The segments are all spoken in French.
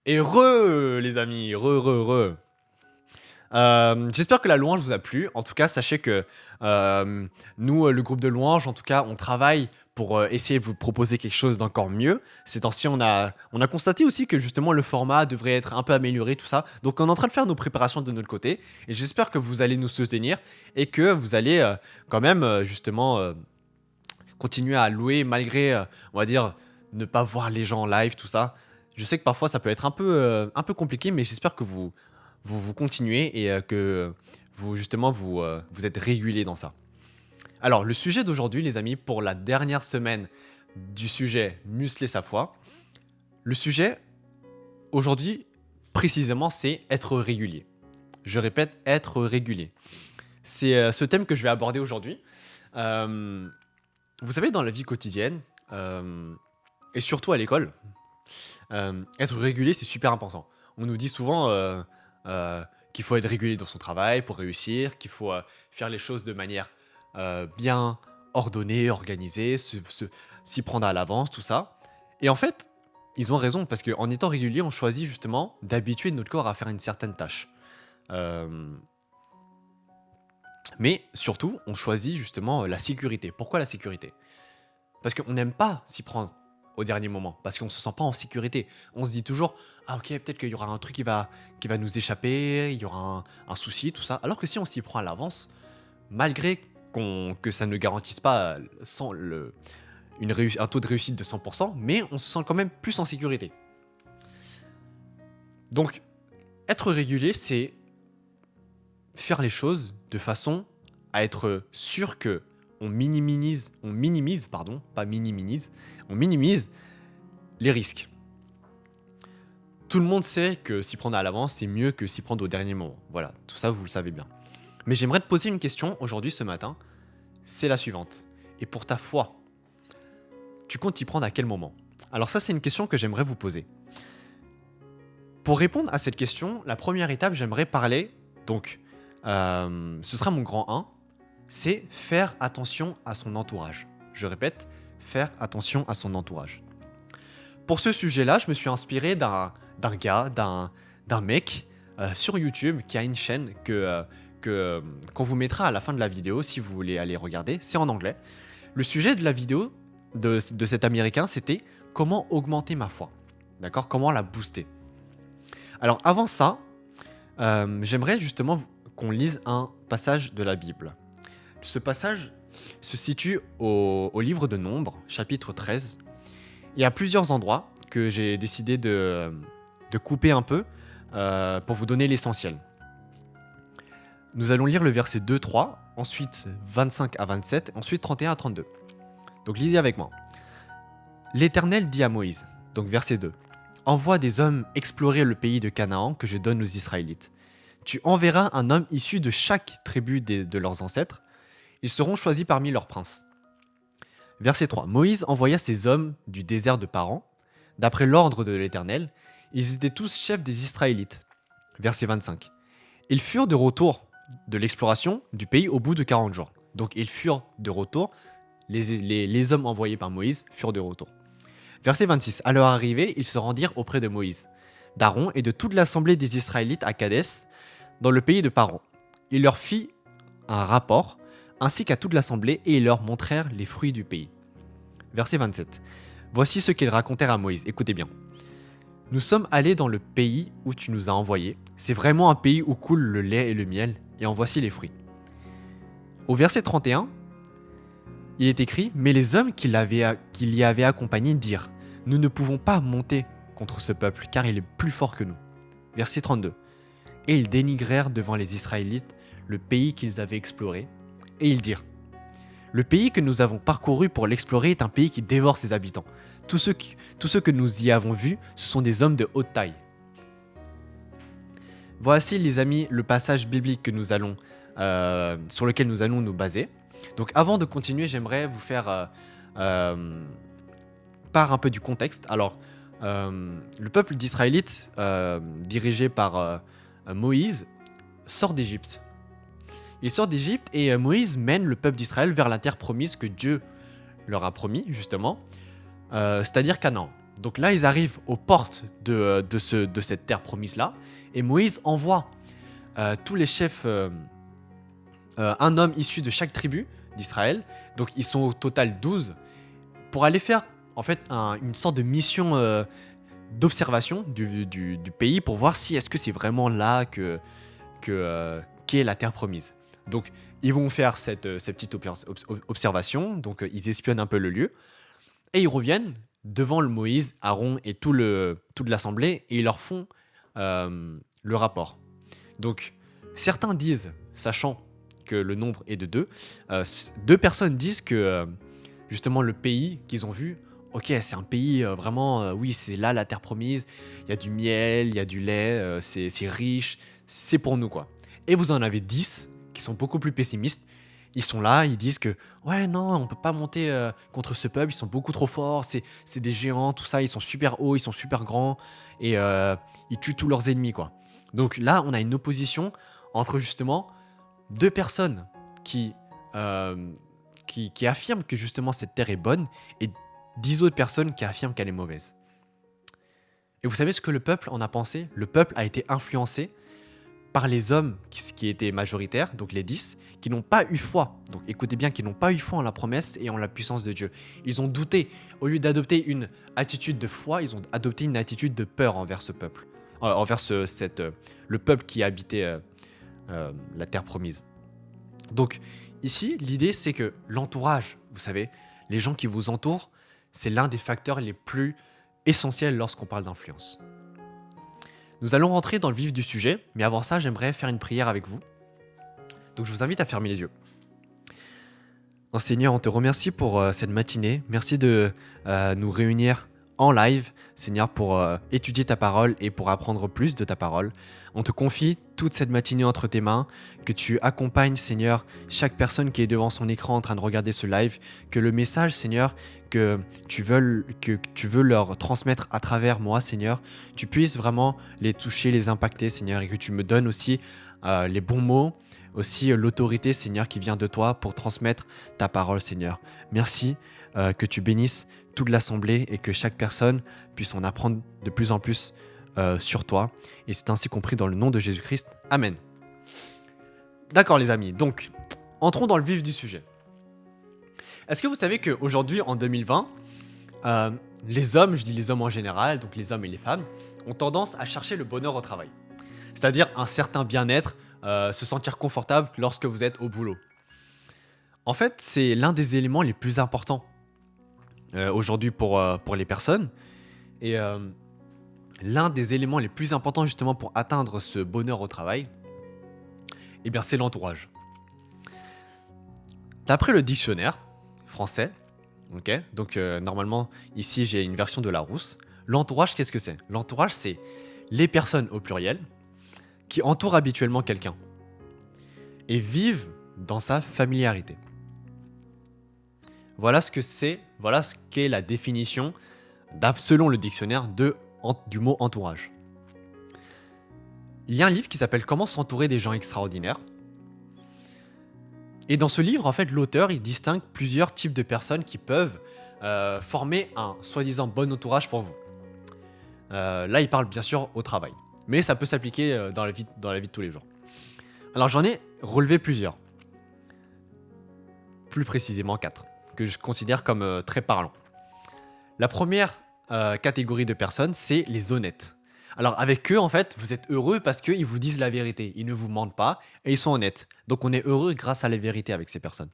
Et les amis, re. J'espère que la louange vous a plu. En tout cas, sachez que nous, le groupe de louange, en tout cas, on travaille pour essayer de vous proposer quelque chose d'encore mieux. Ces temps-ci, on a constaté aussi que justement le format devrait être un peu amélioré, tout ça. Donc, on est en train de faire nos préparations de notre côté. Et j'espère que vous allez nous soutenir et que vous allez quand même justement continuer à louer malgré, on va dire, ne pas voir les gens en live, tout ça. Je sais que parfois ça peut être un peu compliqué, mais j'espère que vous continuez et que vous, justement, vous êtes régulier dans ça. Alors, le sujet d'aujourd'hui, les amis, pour la dernière semaine du sujet muscler sa foi, le sujet aujourd'hui, précisément, c'est être régulier. Je répète, être régulier. C'est ce thème que je vais aborder aujourd'hui. Euh, Vous savez, dans la vie quotidienne, et surtout à l'école, être régulier, c'est super important. On nous dit souvent qu'il faut être régulier dans son travail pour réussir, qu'il faut faire les choses de manière bien ordonnée, organisée, s'y prendre à l'avance, tout ça. Et en fait, ils ont raison, parce qu'en étant régulier, on choisit justement d'habituer notre corps à faire une certaine tâche. Euh, mais surtout, on choisit justement la sécurité. Pourquoi la sécurité? Parce qu'on n'aime pas s'y prendre au dernier moment, parce qu'on se sent pas en sécurité. On se dit toujours, ah ok, peut-être qu'il y aura un truc qui va nous échapper, il y aura un souci, tout ça. Alors que si on s'y prend à l'avance, malgré que ça ne garantisse pas un taux de réussite de 100%, mais on se sent quand même plus en sécurité. Donc, être régulier, c'est faire les choses de façon à être sûr que on minimise, pardon, pas minimise, on minimise les risques. Tout le monde sait que s'y prendre à l'avance, c'est mieux que s'y prendre au dernier moment. Voilà, tout ça, vous le savez bien. Mais j'aimerais te poser une question aujourd'hui, ce matin. C'est la suivante. Et pour ta foi, tu comptes t'y prendre à quel moment? Alors ça, c'est une question que j'aimerais vous poser. Pour répondre à cette question, la première étape, j'aimerais parler, donc, ce sera mon grand 1, c'est faire attention à son entourage. Je répète, faire attention à son entourage. Pour ce sujet-là, je me suis inspiré d'un mec sur YouTube qui a une chaîne qu'on vous mettra à la fin de la vidéo si vous voulez aller regarder. C'est en anglais. Le sujet de la vidéo de cet Américain, c'était comment augmenter ma foi. D'accord? Comment la booster. Alors avant ça, j'aimerais justement qu'on lise un passage de la Bible. Ce passage se situe au livre de Nombres, chapitre 13. Il y a plusieurs endroits que j'ai décidé de couper un peu pour vous donner l'essentiel. Nous allons lire le verset 2-3, ensuite 25 à 27, ensuite 31 à 32. Donc lisez avec moi. L'Éternel dit à Moïse, donc verset 2, « Envoie des hommes explorer le pays de Canaan que je donne aux Israélites. Tu enverras un homme issu de chaque tribu de leurs ancêtres. Ils seront choisis parmi leurs princes. » Verset 3. Moïse envoya ces hommes du désert de Paran. D'après l'ordre de l'Éternel, ils étaient tous chefs des Israélites. Verset 25. Ils furent de retour de l'exploration du pays au bout de 40 jours. Donc ils furent de retour, les hommes envoyés par Moïse furent de retour. Verset 26. À leur arrivée, ils se rendirent auprès de Moïse, d'Aaron et de toute l'assemblée des Israélites à Kadès, dans le pays de Paran. Il leur fit un rapport, ainsi qu'à toute l'assemblée, et ils leur montrèrent les fruits du pays. Verset 27. Voici ce qu'ils racontèrent à Moïse. Écoutez bien. Nous sommes allés dans le pays où tu nous as envoyés. C'est vraiment un pays où coule le lait et le miel, et en voici les fruits. Au verset 31, il est écrit, mais les hommes qui l'y avaient accompagné dirent, nous ne pouvons pas monter contre ce peuple, car il est plus fort que nous. Verset 32. Et ils dénigrèrent devant les Israélites le pays qu'ils avaient exploré, et ils dirent, le pays que nous avons parcouru pour l'explorer est un pays qui dévore ses habitants. Tous ceux que nous y avons vus, ce sont des hommes de haute taille. Voici, les amis, le passage biblique que sur lequel nous allons nous baser. Donc avant de continuer, j'aimerais vous faire part un peu du contexte. Alors, le peuple d'Israélites, dirigé par Moïse, sort d'Égypte. Il sort d'Égypte et Moïse mène le peuple d'Israël vers la terre promise que Dieu leur a promis, justement, c'est-à-dire Canaan. Donc là, ils arrivent aux portes de cette terre promise-là, et Moïse envoie tous les chefs, un homme issu de chaque tribu d'Israël, donc ils sont au total 12, pour aller faire en fait une sorte de mission d'observation du pays pour voir si est-ce que c'est vraiment là qu'est la terre promise. Donc ils vont faire cette petite observation, donc ils espionnent un peu le lieu, et ils reviennent devant le Moïse, Aaron et toute l'assemblée, et ils leur font le rapport. Donc certains disent, sachant que le nombre est de deux, deux personnes disent que justement le pays qu'ils ont vu, ok, c'est un pays vraiment, oui, c'est là la terre promise, il y a du miel, il y a du lait, c'est riche, c'est pour nous quoi. Et vous en avez 10 qui sont beaucoup plus pessimistes. Ils sont là, ils disent que ouais, non, on peut pas monter contre ce peuple, ils sont beaucoup trop forts, c'est des géants, tout ça, ils sont super hauts, ils sont super grands, et ils tuent tous leurs ennemis quoi. Donc là, on a une opposition entre justement deux personnes euh, qui affirment que justement cette terre est bonne, et 10 autres personnes qui affirment qu'elle est mauvaise. Et vous savez ce que le peuple en a pensé? Le peuple a été influencé par les hommes qui étaient majoritaires, donc les 10, qui n'ont pas eu foi. Donc écoutez bien, qui n'ont pas eu foi en la promesse et en la puissance de Dieu. Ils ont douté. Au lieu d'adopter une attitude de foi, ils ont adopté une attitude de peur envers ce peuple. Envers le peuple qui habitait la terre promise. Donc ici, l'idée c'est que l'entourage, vous savez, les gens qui vous entourent, c'est l'un des facteurs les plus essentiels lorsqu'on parle d'influence. Nous allons rentrer dans le vif du sujet, mais avant ça, j'aimerais faire une prière avec vous. Donc je vous invite à fermer les yeux. Oh, Seigneur, on te remercie pour cette matinée. Merci de nous réunir en live, Seigneur, pour étudier ta parole et pour apprendre plus de ta parole. On te confie toute cette matinée entre tes mains, que tu accompagnes, Seigneur, chaque personne qui est devant son écran en train de regarder ce live, que le message, Seigneur, que tu veux leur transmettre à travers moi, Seigneur, tu puisses vraiment les toucher, les impacter, Seigneur, et que tu me donnes aussi les bons mots, aussi l'autorité, Seigneur, qui vient de toi pour transmettre ta parole, Seigneur. Merci que tu bénisses toute l'assemblée et que chaque personne puisse en apprendre de plus en plus sur toi. Et c'est ainsi compris dans le nom de Jésus-Christ. Amen. D'accord les amis, donc entrons dans le vif du sujet. Est-ce que vous savez qu'aujourd'hui, en 2020, les hommes, je dis les hommes en général, donc les hommes et les femmes, ont tendance à chercher le bonheur au travail. C'est-à-dire un certain bien-être, se sentir confortable lorsque vous êtes au boulot. En fait, c'est l'un des éléments les plus importants aujourd'hui pour les personnes. Et l'un des éléments les plus importants justement pour atteindre ce bonheur au travail, eh bien, c'est l'entourage. D'après le dictionnaire français, ok, donc normalement ici j'ai une version de Larousse, l'entourage, qu'est-ce que c'est? L'entourage, c'est les personnes au pluriel qui entourent habituellement quelqu'un et vivent dans sa familiarité. Voilà ce que c'est, voilà ce qu'est la définition, selon le dictionnaire, du mot entourage. Il y a un livre qui s'appelle Comment s'entourer des gens extraordinaires. Et dans ce livre, en fait, l'auteur, il distingue plusieurs types de personnes qui peuvent former un soi-disant bon entourage pour vous. Là, il parle bien sûr au travail, mais ça peut s'appliquer dans la vie de tous les jours. Alors, j'en ai relevé plusieurs. Plus précisément 4, que je considère comme très parlants. La première catégorie de personnes, c'est les honnêtes. Alors avec eux, en fait, vous êtes heureux parce qu'ils vous disent la vérité. Ils ne vous mentent pas et ils sont honnêtes. Donc on est heureux grâce à la vérité avec ces personnes.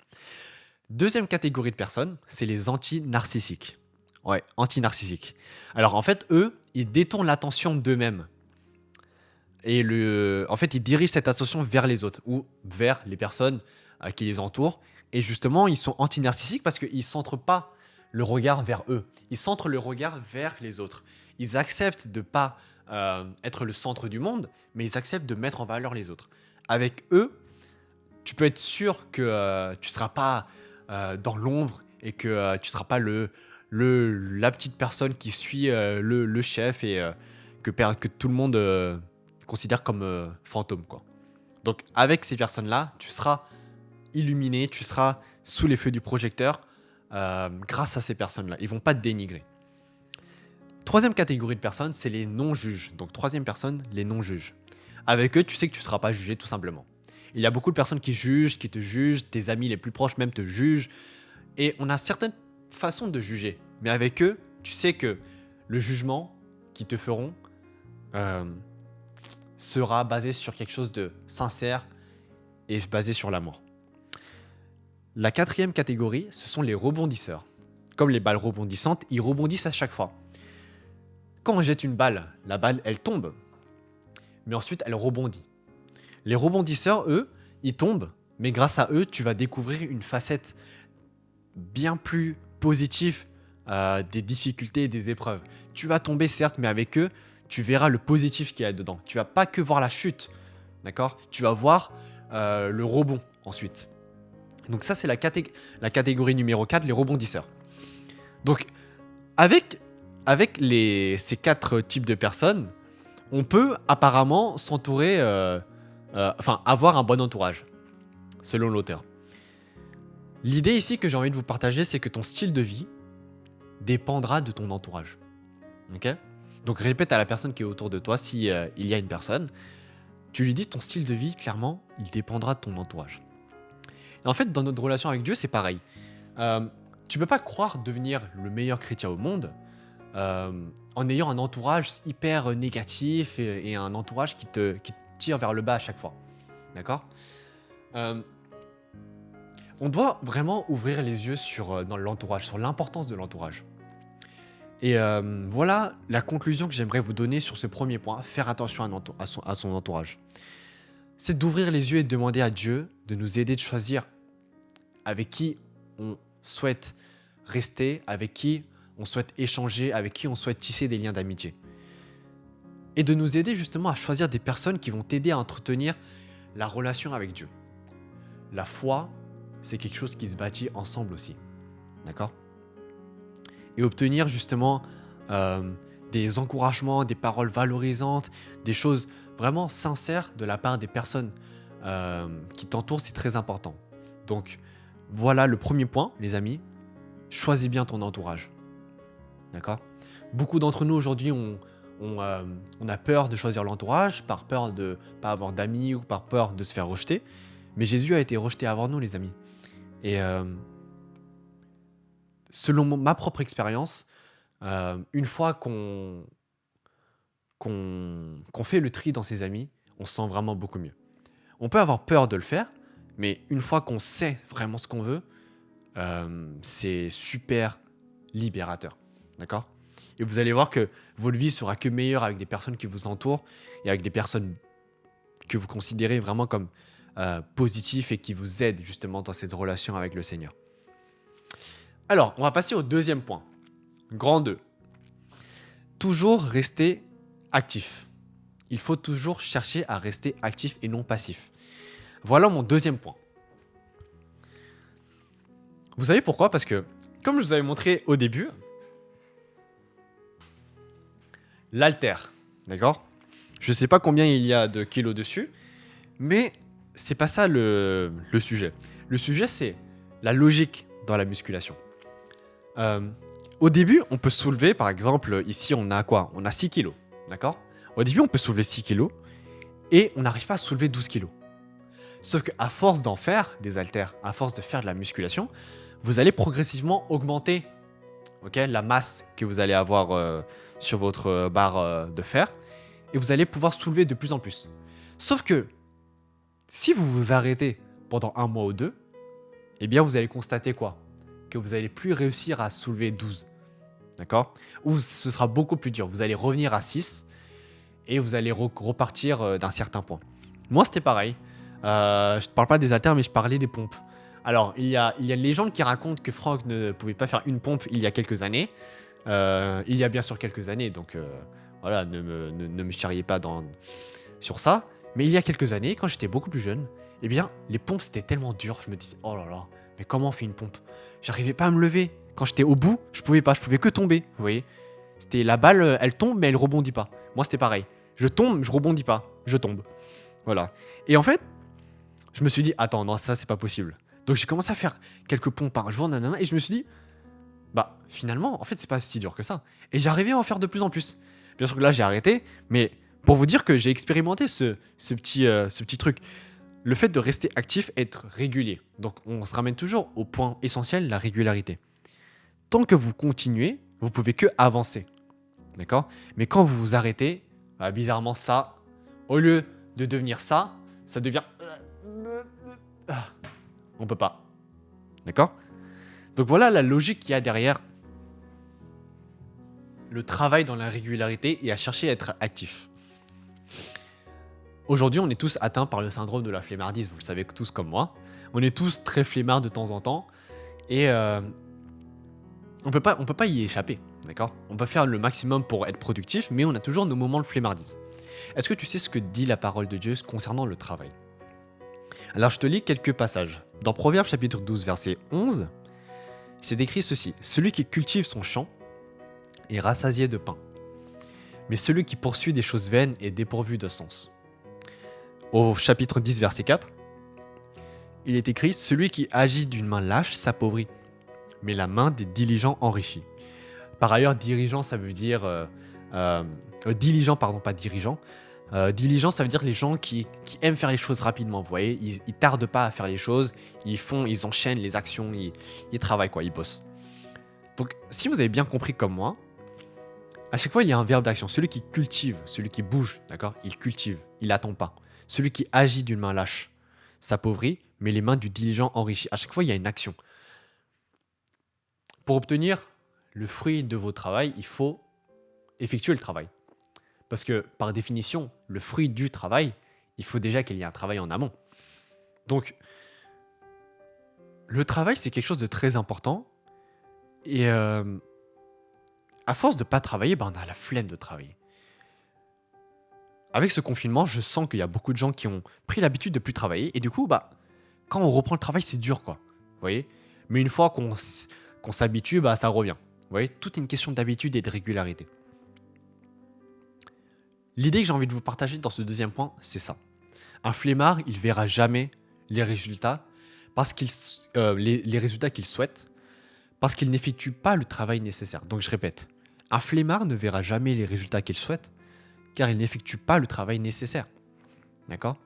Deuxième catégorie de personnes, c'est les anti-narcissiques. Ouais, anti-narcissiques. Alors en fait, eux, ils détournent l'attention d'eux-mêmes. Et en fait, ils dirigent cette attention vers les autres ou vers les personnes qui les entourent. Et justement, ils sont anti-narcissiques parce qu'ils ne centrent pas le regard vers eux. Ils centrent le regard vers les autres. Ils acceptent de ne pas être le centre du monde, mais ils acceptent de mettre en valeur les autres. Avec eux, tu peux être sûr que tu ne seras pas dans l'ombre et que tu ne seras pas la petite personne qui suit le chef et que tout le monde considère comme fantôme, quoi. Donc avec ces personnes-là, tu seras illuminé, tu seras sous les feux du projecteur grâce à ces personnes-là. Ils ne vont pas te dénigrer. Troisième catégorie de personnes, c'est les non-juges. Donc troisième personne, les non-juges. Avec eux, tu sais que tu ne seras pas jugé tout simplement. Il y a beaucoup de personnes qui jugent, qui te jugent, tes amis les plus proches même te jugent. Et on a certaines façons de juger. Mais avec eux, tu sais que le jugement qu'ils te feront euh, sera basé sur quelque chose de sincère et basé sur l'amour. La quatrième catégorie, ce sont les rebondisseurs. Comme les balles rebondissantes, ils rebondissent à chaque fois. Quand on jette une balle, la balle, elle tombe. Mais ensuite, elle rebondit. Les rebondisseurs, eux, ils tombent, mais grâce à eux, tu vas découvrir une facette bien plus positive des difficultés et des épreuves. Tu vas tomber, certes, mais avec eux, tu verras le positif qu'il y a dedans. Tu vas pas que voir la chute, d'accord? Tu vas voir le rebond ensuite. Donc ça, c'est la catégorie numéro 4, les rebondisseurs. Donc, avec ces 4 types de personnes, on peut apparemment s'entourer, avoir un bon entourage, selon l'auteur. L'idée ici que j'ai envie de vous partager, c'est que ton style de vie dépendra de ton entourage. Ok? Donc répète à la personne qui est autour de toi, si il y a une personne, tu lui dis ton style de vie, clairement, il dépendra de ton entourage. Et en fait, dans notre relation avec Dieu, c'est pareil. Tu peux pas croire devenir le meilleur chrétien au monde en ayant un entourage hyper négatif et un entourage qui te tire vers le bas à chaque fois. D'accord? On doit vraiment ouvrir les yeux dans l'entourage, sur l'importance de l'entourage. Et voilà la conclusion que j'aimerais vous donner sur ce premier point, faire attention à son entourage. C'est d'ouvrir les yeux et de demander à Dieu de nous aider de choisir avec qui on souhaite rester, avec qui on souhaite échanger, avec qui on souhaite tisser des liens d'amitié. Et de nous aider justement à choisir des personnes qui vont t'aider à entretenir la relation avec Dieu. La foi, c'est quelque chose qui se bâtit ensemble aussi. D'accord ? Et obtenir justement des encouragements, des paroles valorisantes, des choses vraiment sincères de la part des personnes qui t'entourent, c'est très important. Donc voilà le premier point, les amis. Choisis bien ton entourage. D'accord ? Beaucoup d'entre nous aujourd'hui, on a peur de choisir l'entourage, par peur de ne pas avoir d'amis ou par peur de se faire rejeter. Mais Jésus a été rejeté avant nous, les amis. Et selon ma propre expérience, une fois qu'on fait le tri dans ses amis, on se sent vraiment beaucoup mieux. On peut avoir peur de le faire, mais une fois qu'on sait vraiment ce qu'on veut, c'est super libérateur. D'accord ? Et vous allez voir que votre vie sera que meilleure avec des personnes qui vous entourent et avec des personnes que vous considérez vraiment comme positifs et qui vous aident justement dans cette relation avec le Seigneur. Alors, on va passer au deuxième point. Grand 2. Toujours rester actif. Il faut toujours chercher à rester actif et non passif. Voilà mon deuxième point. Vous savez pourquoi ? Parce que, comme je vous avais montré au début, l'haltère, d'accord ? Je ne sais pas combien il y a de kilos dessus, mais c'est pas ça le sujet. Le sujet, c'est la logique dans la musculation. Au début, on peut soulever, par exemple, ici, on a quoi ? On a 6 kilos, d'accord ? Au début, on peut soulever 6 kilos et on n'arrive pas à soulever 12 kilos. Sauf qu'à force d'en faire, des haltères, à force de faire de la musculation, vous allez progressivement augmenter la masse que vous allez avoir sur votre barre de fer et vous allez pouvoir soulever de plus en plus. Sauf que si vous vous arrêtez pendant 1 mois ou 2, eh bien vous allez constater quoi ? Que vous n'allez plus réussir à soulever 12. D'accord ? Ou ce sera beaucoup plus dur. Vous allez revenir à 6 et vous allez repartir d'un certain point. Moi, c'était pareil. Je ne parle pas des haltères, mais je parlais des pompes. Alors, il y a une légende qui raconte que Franck ne pouvait pas faire une pompe il y a quelques années. Il y a bien sûr quelques années, donc voilà, ne me charriez pas sur ça. Mais il y a quelques années, quand j'étais beaucoup plus jeune, eh bien, les pompes, c'était tellement dur. Je me disais, oh là là, mais comment on fait une pompe ? J'arrivais pas à me lever. Quand j'étais au bout, je pouvais que tomber, vous voyez ? C'était la balle, elle tombe, mais elle rebondit pas. Moi, c'était pareil. Je tombe, je rebondis pas, je tombe. Voilà. Et en fait, je me suis dit, attends, non, ça, c'est pas possible. Donc, j'ai commencé à faire quelques pompes par jour, nanana, et je me suis dit, bah finalement, en fait, c'est pas si dur que ça. Et j'arrivais à en faire de plus en plus. Bien sûr que là, j'ai arrêté, mais pour vous dire que j'ai expérimenté ce petit truc. Le fait de rester actif, être régulier. Donc, on se ramène toujours au point essentiel, la régularité. Tant que vous continuez, vous pouvez que avancer. D'accord? Mais quand vous vous arrêtez, bah, bizarrement, ça, au lieu de devenir ça, ça devient. Ah, on peut pas. D'accord? Donc voilà la logique qu'il y a derrière le travail dans la régularité et à chercher à être actif. Aujourd'hui, on est tous atteints par le syndrome de la flemmardise, vous le savez tous comme moi. On est tous très flemmards de temps en temps et on peut pas y échapper, d'accord? On peut faire le maximum pour être productif, mais on a toujours nos moments de flemmardise. Est-ce que tu sais ce que dit la parole de Dieu concernant le travail? Alors je te lis quelques passages. Dans Proverbes chapitre 12 verset 11, c'est écrit ceci: Celui qui cultive son champ est rassasié de pain, mais celui qui poursuit des choses vaines est dépourvu de sens. Au chapitre 10 verset 4, il est écrit: Celui qui agit d'une main lâche s'appauvrit, mais la main des diligents enrichit. Par ailleurs, dirigeant, ça veut dire diligent, pardon, pas dirigeant. Diligent, ça veut dire les gens qui aiment faire les choses rapidement. Vous voyez, ils tardent pas à faire les choses, ils enchaînent les actions, ils travaillent quoi, ils bossent. Donc, si vous avez bien compris comme moi, à chaque fois il y a un verbe d'action. Celui qui cultive, celui qui bouge, d'accord, il cultive, il attend pas. Celui qui agit d'une main lâche s'appauvrit, mais les mains du diligent enrichit. À chaque fois, il y a une action. Pour obtenir le fruit de vos travail, il faut effectuer le travail. Parce que, par définition, le fruit du travail, il faut déjà qu'il y ait un travail en amont. Donc, le travail, c'est quelque chose de très important. Et à force de ne pas travailler, on a la flemme de travailler. Avec ce confinement, je sens qu'il y a beaucoup de gens qui ont pris l'habitude de plus travailler. Et du coup, quand on reprend le travail, c'est dur, quoi. Vous voyez? Mais une fois qu'on s'habitue, ça revient. Vous voyez? Tout est une question d'habitude et de régularité. L'idée que j'ai envie de vous partager dans ce deuxième point, c'est ça. Un flemmard, il verra jamais les résultats les résultats qu'il souhaite parce qu'il n'effectue pas le travail nécessaire. Donc je répète, un flemmard ne verra jamais les résultats qu'il souhaite car il n'effectue pas le travail nécessaire. D'accord?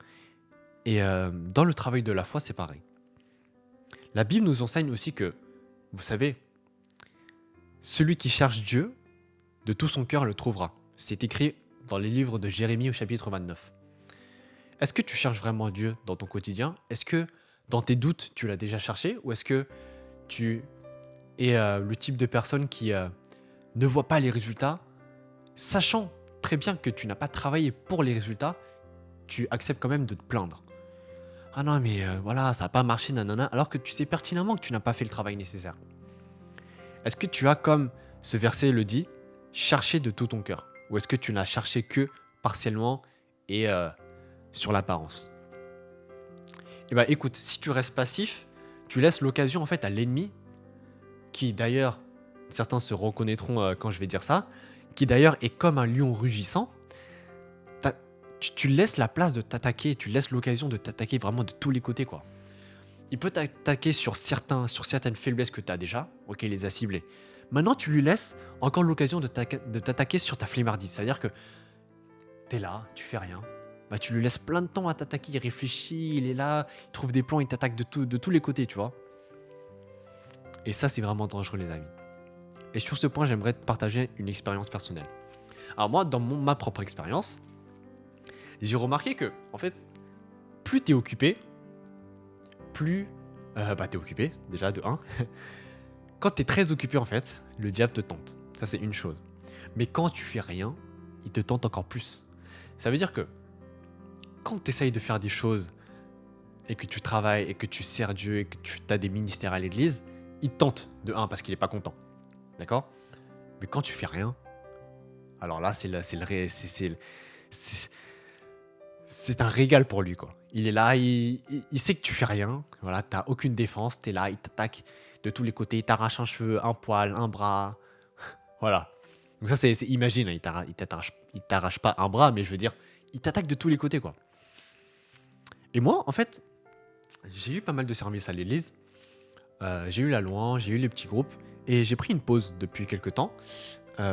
Et dans le travail de la foi, c'est pareil. La Bible nous enseigne aussi que, vous savez, celui qui cherche Dieu, de tout son cœur le trouvera. C'est écrit dans les livres de Jérémie au chapitre 29. Est-ce que tu cherches vraiment Dieu dans ton quotidien? Est-ce que dans tes doutes, tu l'as déjà cherché? Ou est-ce que tu es le type de personne qui ne voit pas les résultats, sachant très bien que tu n'as pas travaillé pour les résultats, tu acceptes quand même de te plaindre? Ah non, mais voilà, ça n'a pas marché, nanana, alors que tu sais pertinemment que tu n'as pas fait le travail nécessaire. Est-ce que tu as, comme ce verset le dit, cherché de tout ton cœur? Ou est-ce que tu n'as cherché que partiellement et sur l'apparence? Eh bien, écoute, si tu restes passif, tu laisses l'occasion en fait à l'ennemi, qui d'ailleurs, certains se reconnaîtront quand je vais dire ça, qui d'ailleurs est comme un lion rugissant. Tu laisses la place de t'attaquer, tu laisses l'occasion de t'attaquer vraiment de tous les côtés, quoi. Il peut t'attaquer sur certaines faiblesses que tu as déjà, ok, il les a ciblées. Maintenant, tu lui laisses encore l'occasion de t'attaquer sur ta flemmardise. C'est-à-dire que t'es là, tu fais rien. Tu lui laisses plein de temps à t'attaquer, il réfléchit, il est là, il trouve des plans, il t'attaque de tous les côtés, tu vois. Et ça, c'est vraiment dangereux, les amis. Et sur ce point, j'aimerais te partager une expérience personnelle. Alors moi, dans ma propre expérience, j'ai remarqué que, en fait, plus t'es occupé, plus t'es occupé, déjà de 1. Quand t'es très occupé, en fait, le diable te tente. Ça, c'est une chose. Mais quand tu fais rien, il te tente encore plus. Ça veut dire que quand tu essayes de faire des choses et que tu travailles et que tu sers Dieu et que tu as des ministères à l'église, il te tente de 1 parce qu'il est pas content. D'accord? Mais quand tu fais rien, alors là, c'est un régal pour lui, quoi. Il est là, il sait que tu fais rien. Voilà, t'as aucune défense, t'es là, il t'attaque de tous les côtés, il t'arrache un cheveu, un poil, un bras. Voilà. Donc ça, c'est imagine, hein, il t'arrache pas un bras, mais je veux dire, il t'attaque de tous les côtés, quoi. Et moi, en fait, j'ai eu pas mal de services à l'église. J'ai eu la louange, j'ai eu les petits groupes. Et j'ai pris une pause depuis quelques temps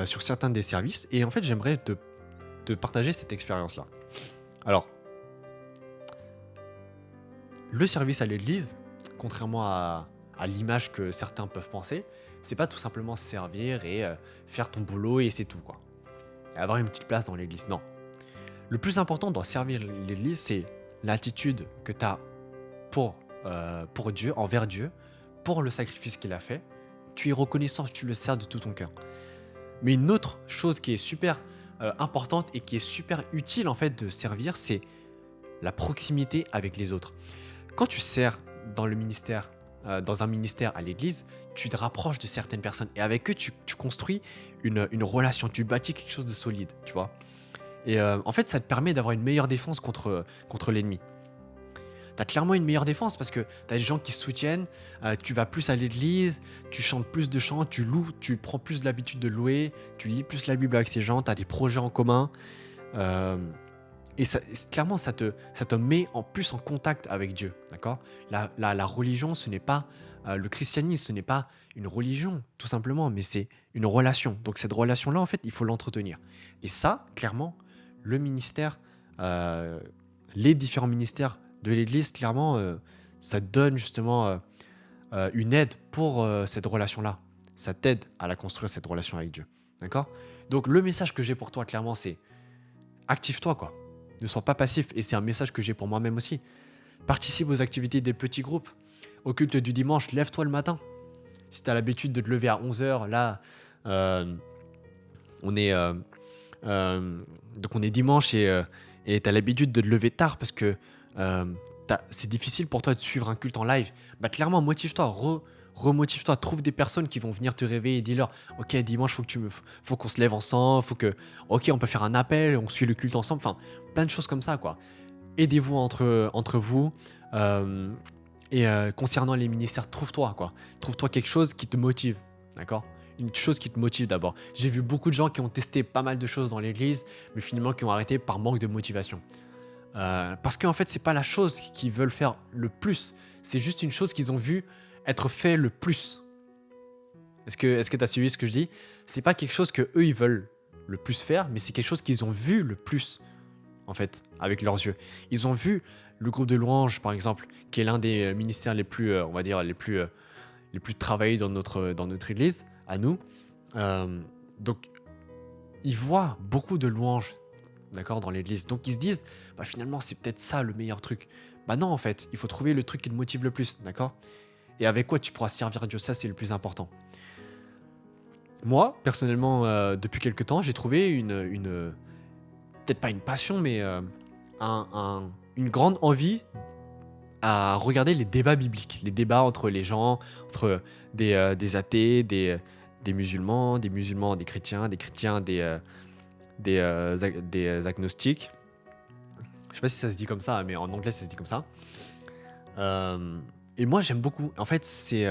sur certains des services. Et en fait, j'aimerais te partager cette expérience-là. Alors, le service à l'église, contrairement à l'image que certains peuvent penser, c'est pas tout simplement servir et faire ton boulot et c'est tout, quoi. Et avoir une petite place dans l'église. Non. Le plus important dans servir l'église, c'est l'attitude que tu as pour Dieu, envers Dieu, pour le sacrifice qu'il a fait. Tu es reconnaissant, tu le sers de tout ton cœur. Mais une autre chose qui est super importante et qui est super utile en fait de servir, c'est la proximité avec les autres. Quand tu sers dans le ministère, dans un ministère à l'église, tu te rapproches de certaines personnes et avec eux, tu construis une relation, tu bâtis quelque chose de solide, tu vois. Et en fait, ça te permet d'avoir une meilleure défense contre l'ennemi. Tu as clairement une meilleure défense parce que tu as des gens qui se soutiennent, tu vas plus à l'église, tu chantes plus de chants, tu loues, tu prends plus l'habitude de louer, tu lis plus la Bible avec ces gens, tu as des projets en commun. euh, et clairement, ça te met en plus en contact avec Dieu, d'accord. La religion, ce n'est pas le christianisme, ce n'est pas une religion, tout simplement, mais c'est une relation. Donc cette relation-là, en fait, il faut l'entretenir. Et ça, clairement, le ministère, euh, les différents ministères de l'Église, clairement, ça donne justement une aide pour cette relation-là. Ça t'aide à la construire, cette relation avec Dieu, d'accord. Donc le message que j'ai pour toi, clairement, c'est active-toi, quoi. Ne sois pas passif. Et c'est un message que j'ai pour moi-même aussi. Participe aux activités des petits groupes. Au culte du dimanche, lève-toi le matin. Si tu as l'habitude de te lever à 11 h, là, euh, on est, donc on est dimanche et tu as l'habitude de te lever tard parce que euh, c'est difficile pour toi de suivre un culte en live. Bah clairement, motive-toi, remotive-toi, trouve des personnes qui vont venir te réveiller et dis-leur, ok, dimanche, faut qu'on se lève ensemble, ok, on peut faire un appel, on suit le culte ensemble, enfin, plein de choses comme ça, quoi. Aidez-vous entre vous. euh, concernant les ministères, trouve-toi, quoi. Trouve-toi quelque chose qui te motive, d'accord. Une chose qui te motive d'abord. J'ai vu beaucoup de gens qui ont testé pas mal de choses dans l'église, mais finalement qui ont arrêté par manque de motivation. Parce qu'en fait, c'est pas la chose qu'ils veulent faire le plus, c'est juste une chose qu'ils ont vu être fait le plus. Est-ce que tu as suivi ce que je dis? C'est pas quelque chose que eux ils veulent le plus faire, mais c'est quelque chose qu'ils ont vu le plus, en fait, avec leurs yeux. Ils ont vu le groupe de louanges, par exemple, qui est l'un des ministères les plus, on va dire, les plus travaillés dans notre église, à nous. Donc, ils voient beaucoup de louanges, d'accord, dans l'église. Donc, ils se disent, bah, finalement, c'est peut-être ça le meilleur truc. Bah non, en fait, il faut trouver le truc qui te motive le plus, d'accord. Et avec quoi tu pourras servir Dieu, ça, c'est le plus important. Moi, personnellement, depuis quelques temps, j'ai trouvé peut-être pas une passion, mais une grande envie à regarder les débats bibliques, les débats entre les gens, entre des athées, des musulmans, des chrétiens, des agnostiques. Je sais pas si ça se dit comme ça, mais en anglais ça se dit comme ça. Euh, et moi j'aime beaucoup. En fait, c'est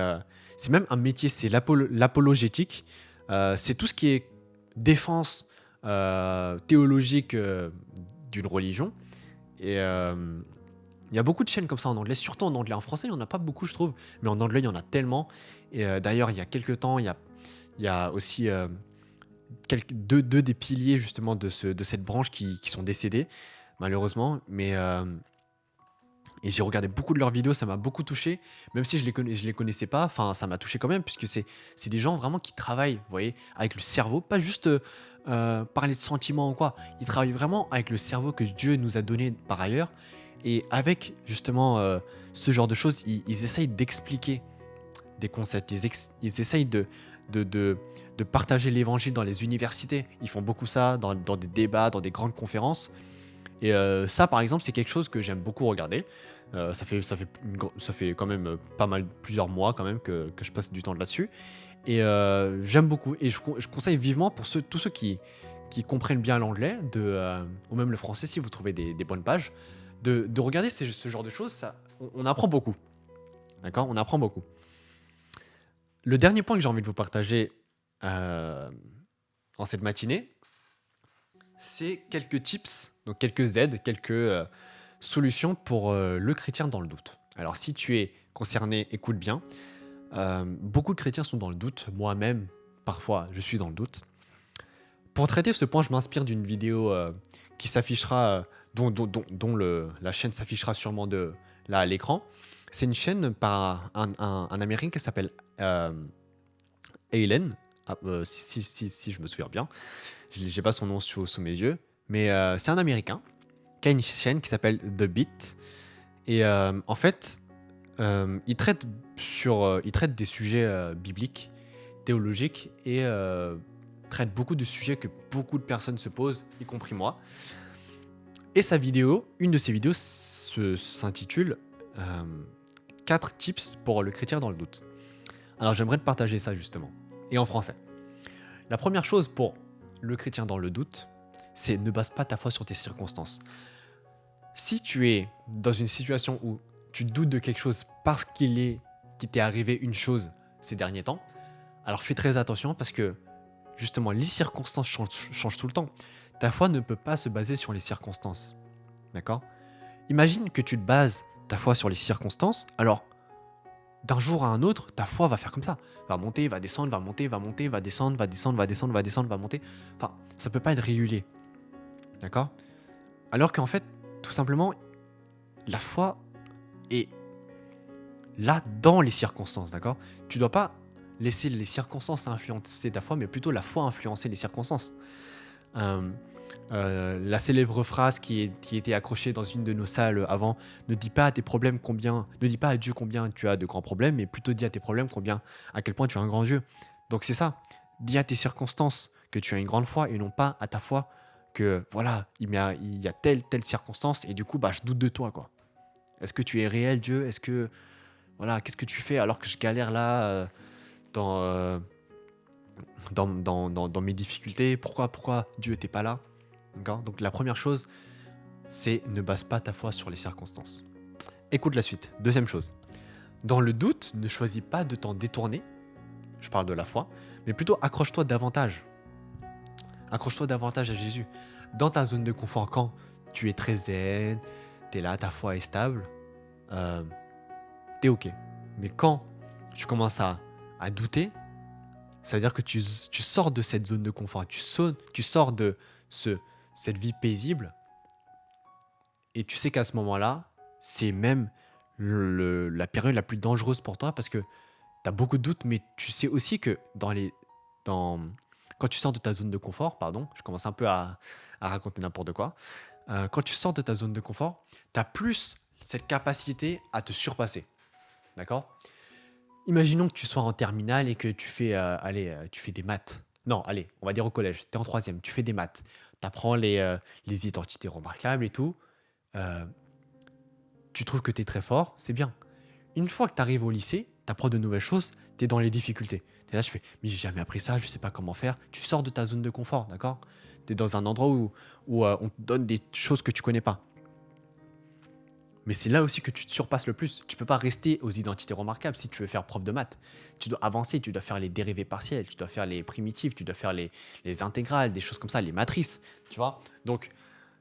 même un métier, c'est l'apologétique. C'est tout ce qui est défense théologique d'une religion. Et il y a beaucoup de chaînes comme ça en anglais, surtout en anglais. En français, il n'y en a pas beaucoup, je trouve, mais en anglais, il y en a tellement. Et d'ailleurs, il y a quelques temps, il y a aussi deux des piliers justement de cette branche qui sont décédés, malheureusement. Et j'ai regardé beaucoup de leurs vidéos, ça m'a beaucoup touché, même si je les connaissais pas, enfin ça m'a touché quand même, puisque c'est des gens vraiment qui travaillent, vous voyez, avec le cerveau, pas juste parler de sentiments ou quoi, ils travaillent vraiment avec le cerveau que Dieu nous a donné par ailleurs, et avec justement ce genre de choses, ils essayent d'expliquer des concepts, ils essayent de, de, de partager l'évangile dans les universités, ils font beaucoup ça dans des débats, dans des grandes conférences, et ça, par exemple, c'est quelque chose que j'aime beaucoup regarder. Ça fait quand même pas mal, plusieurs mois quand même que je passe du temps là-dessus. Et j'aime beaucoup. Et je conseille vivement pour tous ceux qui comprennent bien l'anglais, ou même le français si vous trouvez des bonnes pages, de regarder ce genre de choses. On apprend beaucoup. D'accord. On apprend beaucoup. Le dernier point que j'ai envie de vous partager euh, en cette matinée, c'est quelques tips, donc quelques aides, quelques solutions pour le chrétien dans le doute. Alors si tu es concerné, écoute bien. Beaucoup de chrétiens sont dans le doute. Moi-même, parfois, je suis dans le doute. Pour traiter ce point, je m'inspire d'une vidéo qui s'affichera, la chaîne s'affichera sûrement là à l'écran. C'est une chaîne par un Américain qui s'appelle Aylen. Si je me souviens bien. J'ai pas son nom sous mes yeux. Mais c'est un Américain qui a une chaîne qui s'appelle The Beat. Et en fait, il traite des sujets bibliques, théologiques et traite beaucoup de sujets que beaucoup de personnes se posent, y compris moi. Et une de ses vidéos s'intitule 4 tips pour le chrétien dans le doute. Alors j'aimerais te partager ça justement, et en français. La première chose pour le chrétien dans le doute, c'est ne base pas ta foi sur tes circonstances. Si tu es dans une situation où tu doutes de quelque chose parce qu'il t'est arrivé une chose ces derniers temps, alors fais très attention parce que justement les circonstances changent tout le temps. Ta foi ne peut pas se baser sur les circonstances. D'accord? Imagine que tu te bases ta foi sur les circonstances, alors d'un jour à un autre, ta foi va faire comme ça. Va monter, va descendre, va monter, va monter, va descendre, va descendre, va descendre, va descendre, va monter. Enfin, ça peut pas être régulier. D'accord? Alors qu'en fait, tout simplement, la foi est là dans les circonstances, d'accord? Tu dois pas laisser les circonstances influencer ta foi, mais plutôt la foi influencer les circonstances. Euh, la célèbre phrase qui était accrochée dans une de nos salles avant, ne dis pas à Dieu combien tu as de grands problèmes, mais plutôt dis à tes problèmes à quel point tu as un grand Dieu. Donc c'est ça, dis à tes circonstances que tu as une grande foi et non pas à ta foi que voilà, il y a telle circonstance et du coup bah je doute de toi quoi. Est-ce que tu es réel Dieu? Est-ce que voilà, qu'est-ce que tu fais alors que je galère là dans, euh, dans mes difficultés? Pourquoi Dieu n'était pas là? D'accord? Donc la première chose, c'est ne base pas ta foi sur les circonstances. Écoute la suite. Deuxième chose. Dans le doute, ne choisis pas de t'en détourner. Je parle de la foi, mais plutôt accroche-toi davantage. Accroche-toi davantage à Jésus. Dans ta zone de confort, quand tu es très zen, tu es là, ta foi est stable, t'es ok. Mais quand tu commences à douter, ça veut dire que tu sors de cette zone de confort, tu sors de cette vie paisible, et tu sais qu'à ce moment-là, c'est même la période la plus dangereuse pour toi parce que tu as beaucoup de doutes, mais tu sais aussi que quand tu sors de ta zone de confort, pardon, je commence un peu à raconter n'importe quoi, quand tu sors de ta zone de confort, tu as plus cette capacité à te surpasser. D'accord? Imaginons que tu sois en terminale et que tu fais des maths. Non, allez, on va dire au collège, tu es en troisième, tu fais des maths. Tu apprends les identités remarquables et tout. euh, Tu trouves que tu es très fort, c'est bien. Une fois que tu arrives au lycée, tu apprends de nouvelles choses, tu es dans les difficultés. Tu es là, je fais, mais j'ai jamais appris ça, je sais pas comment faire. Tu sors de ta zone de confort, d'accord? Tu es dans un endroit où on te donne des choses que tu connais pas. Mais c'est là aussi que tu te surpasses le plus. Tu peux pas rester aux identités remarquables si tu veux faire prof de maths. Tu dois avancer, tu dois faire les dérivés partiels, tu dois faire les primitives, tu dois faire les intégrales, des choses comme ça, les matrices, tu vois. Donc,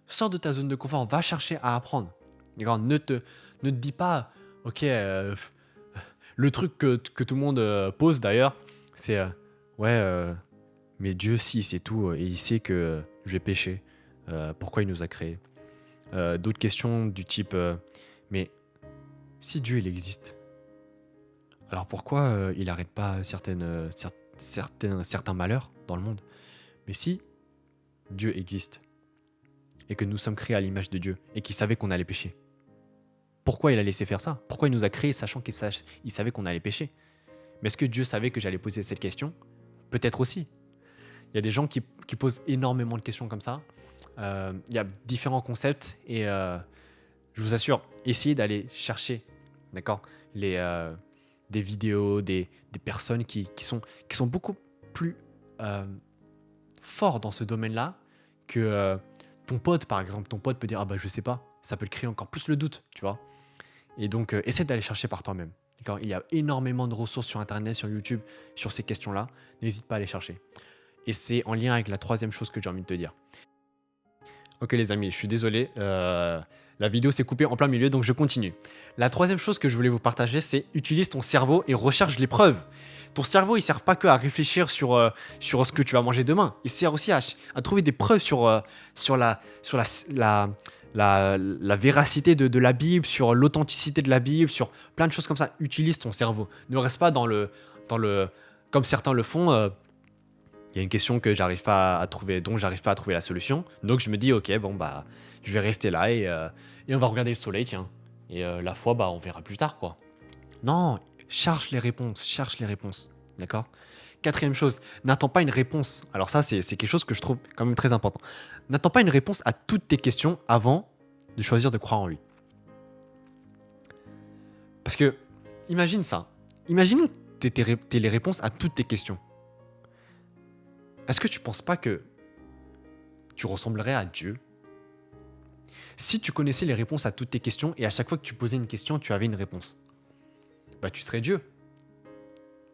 sors de ta zone de confort, va chercher à apprendre. D'accord? Ne te dis pas, ok, le truc que tout le monde pose d'ailleurs, c'est ouais, mais Dieu, si, c'est tout, et il sait que je vais pécher. Pourquoi il nous a créés? D'autres questions du type, mais si Dieu il existe, alors pourquoi il n'arrête pas certains malheurs dans le monde? Mais si Dieu existe et que nous sommes créés à l'image de Dieu et qu'il savait qu'on allait pécher, pourquoi il a laissé faire ça? Pourquoi il nous a créés sachant il savait qu'on allait pécher? Mais est-ce que Dieu savait que j'allais poser cette question? Peut-être aussi. Il y a des gens qui posent énormément de questions comme ça. Il y a différents concepts et je vous assure, essayez d'aller chercher, d'accord, des vidéos, des personnes qui sont beaucoup plus forts dans ce domaine-là que ton pote, par exemple. Ton pote peut dire, ah bah je sais pas, ça peut le créer encore plus le doute, tu vois. Et donc, essaie d'aller chercher par toi-même. D'accord? Il y a énormément de ressources sur Internet, sur YouTube, sur ces questions-là. N'hésite pas à les chercher. Et c'est en lien avec la troisième chose que j'ai envie de te dire. Ok les amis, je suis désolé. La vidéo s'est coupée en plein milieu, donc je continue. La troisième chose que je voulais vous partager, c'est utilise ton cerveau et recherche les preuves. Ton cerveau, il sert pas que à réfléchir sur ce que tu vas manger demain. Il sert aussi à trouver des preuves sur la véracité de la Bible, sur l'authenticité de la Bible, sur plein de choses comme ça. Utilise ton cerveau. Ne reste pas comme certains le font. Il y a une question que j'arrive pas à trouver, dont j'arrive pas à trouver la solution. Donc je me dis, ok, bon bah, je vais rester là et on va regarder le soleil, tiens. Et la foi, bah, on verra plus tard, quoi. Non, cherche les réponses, d'accord. Quatrième chose, n'attends pas une réponse. Alors ça, c'est quelque chose que je trouve quand même très important. N'attends pas une réponse à toutes tes questions avant de choisir de croire en lui. Parce que, imagine ça. Imagine que t'aies les réponses à toutes tes questions. Est-ce que tu penses pas que tu ressemblerais à Dieu si tu connaissais les réponses à toutes tes questions et à chaque fois que tu posais une question, tu avais une réponse? Bah, tu serais Dieu.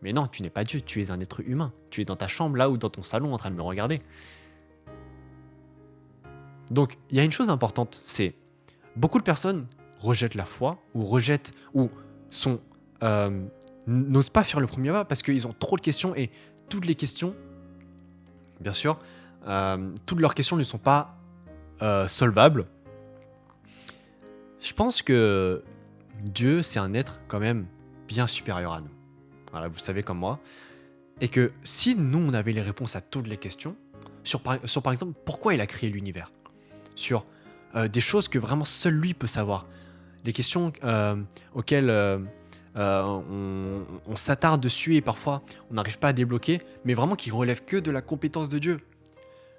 Mais non, tu n'es pas Dieu, tu es un être humain. Tu es dans ta chambre là ou dans ton salon en train de me regarder. Donc, il y a une chose importante, c'est beaucoup de personnes rejettent la foi ou n'osent pas faire le premier pas parce qu'ils ont trop de questions et toutes les questions, bien sûr, toutes leurs questions ne sont pas solvables. Je pense que Dieu, c'est un être quand même bien supérieur à nous. Voilà, vous savez comme moi. Et que si nous, on avait les réponses à toutes les questions, sur par exemple, pourquoi il a créé l'univers, sur des choses que vraiment seul lui peut savoir, les questions auxquelles on s'attarde dessus et parfois on n'arrive pas à débloquer, mais vraiment qui relèvent que de la compétence de Dieu.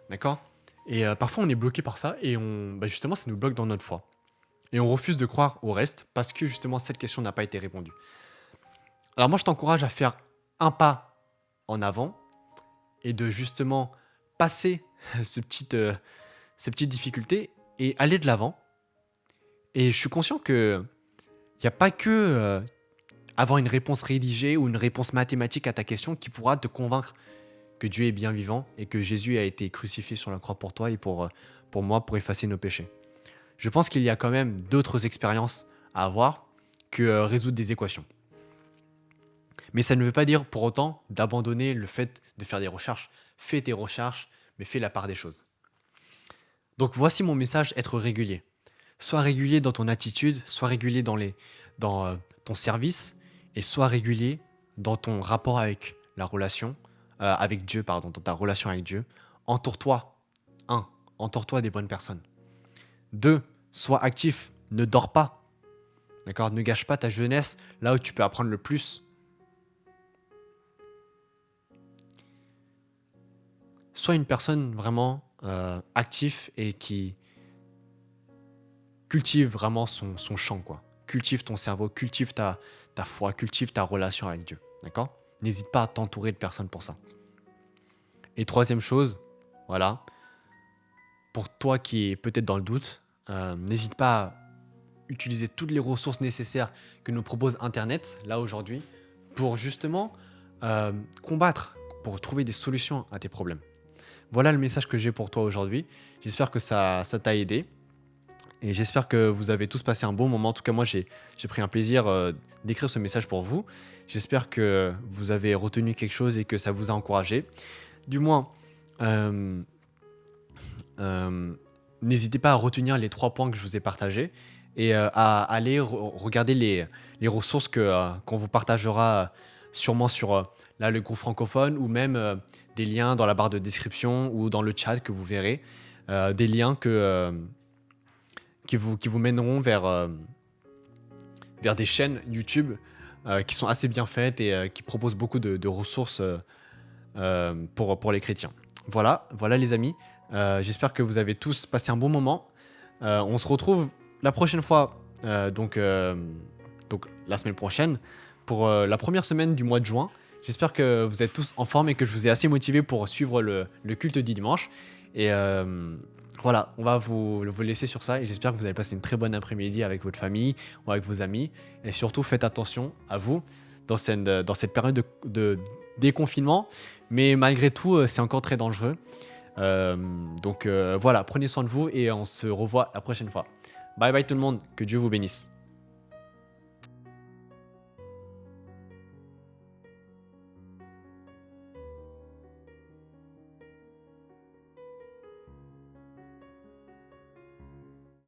D'accord. Et parfois on est bloqué par ça et justement ça nous bloque dans notre foi. Et on refuse de croire au reste parce que justement cette question n'a pas été répondue. Alors moi je t'encourage à faire un pas en avant et de justement passer ces petites difficultés et aller de l'avant. Et je suis conscient que il n'y a pas que avoir une réponse rédigée ou une réponse mathématique à ta question qui pourra te convaincre que Dieu est bien vivant et que Jésus a été crucifié sur la croix pour toi et pour moi, pour effacer nos péchés. Je pense qu'il y a quand même d'autres expériences à avoir que résoudre des équations. Mais ça ne veut pas dire pour autant d'abandonner le fait de faire des recherches. Fais tes recherches, mais fais la part des choses. Donc voici mon message, être régulier. Sois régulier dans ton attitude, sois régulier dans ton service et sois régulier dans ton rapport avec la relation, avec Dieu, dans ta relation avec Dieu. Entoure-toi. Entoure-toi des bonnes personnes. 2, sois actif, ne dors pas. D'accord? Ne gâche pas ta jeunesse là où tu peux apprendre le plus. Sois une personne vraiment active et qui cultive vraiment son champ, quoi. Cultive ton cerveau, cultive ta foi, cultive ta relation avec Dieu. D'accord? N'hésite pas à t'entourer de personnes pour ça. Et troisième chose, voilà, pour toi qui es peut-être dans le doute, n'hésite pas à utiliser toutes les ressources nécessaires que nous propose Internet, là aujourd'hui, pour justement combattre, pour trouver des solutions à tes problèmes. Voilà le message que j'ai pour toi aujourd'hui. J'espère que ça t'a aidé. Et j'espère que vous avez tous passé un bon moment. En tout cas, moi, j'ai pris un plaisir d'écrire ce message pour vous. J'espère que vous avez retenu quelque chose et que ça vous a encouragé. Du moins, n'hésitez pas à retenir les 3 points que je vous ai partagés et à aller regarder les ressources qu'on vous partagera sûrement sur le groupe francophone ou même des liens dans la barre de description ou dans le chat que vous verrez. Des liens qui vous mèneront vers des chaînes YouTube qui sont assez bien faites et qui proposent beaucoup de ressources pour les chrétiens. Voilà les amis. J'espère que vous avez tous passé un bon moment. On se retrouve la prochaine fois, donc la semaine prochaine, pour la première semaine du mois de juin. J'espère que vous êtes tous en forme et que je vous ai assez motivé pour suivre le culte du dimanche. Et voilà, on va vous laisser sur ça et j'espère que vous allez passer une très bonne après-midi avec votre famille ou avec vos amis. Et surtout, faites attention à vous dans cette période de déconfinement. Mais malgré tout, c'est encore très dangereux. Donc voilà, prenez soin de vous et on se revoit la prochaine fois. Bye bye tout le monde, que Dieu vous bénisse.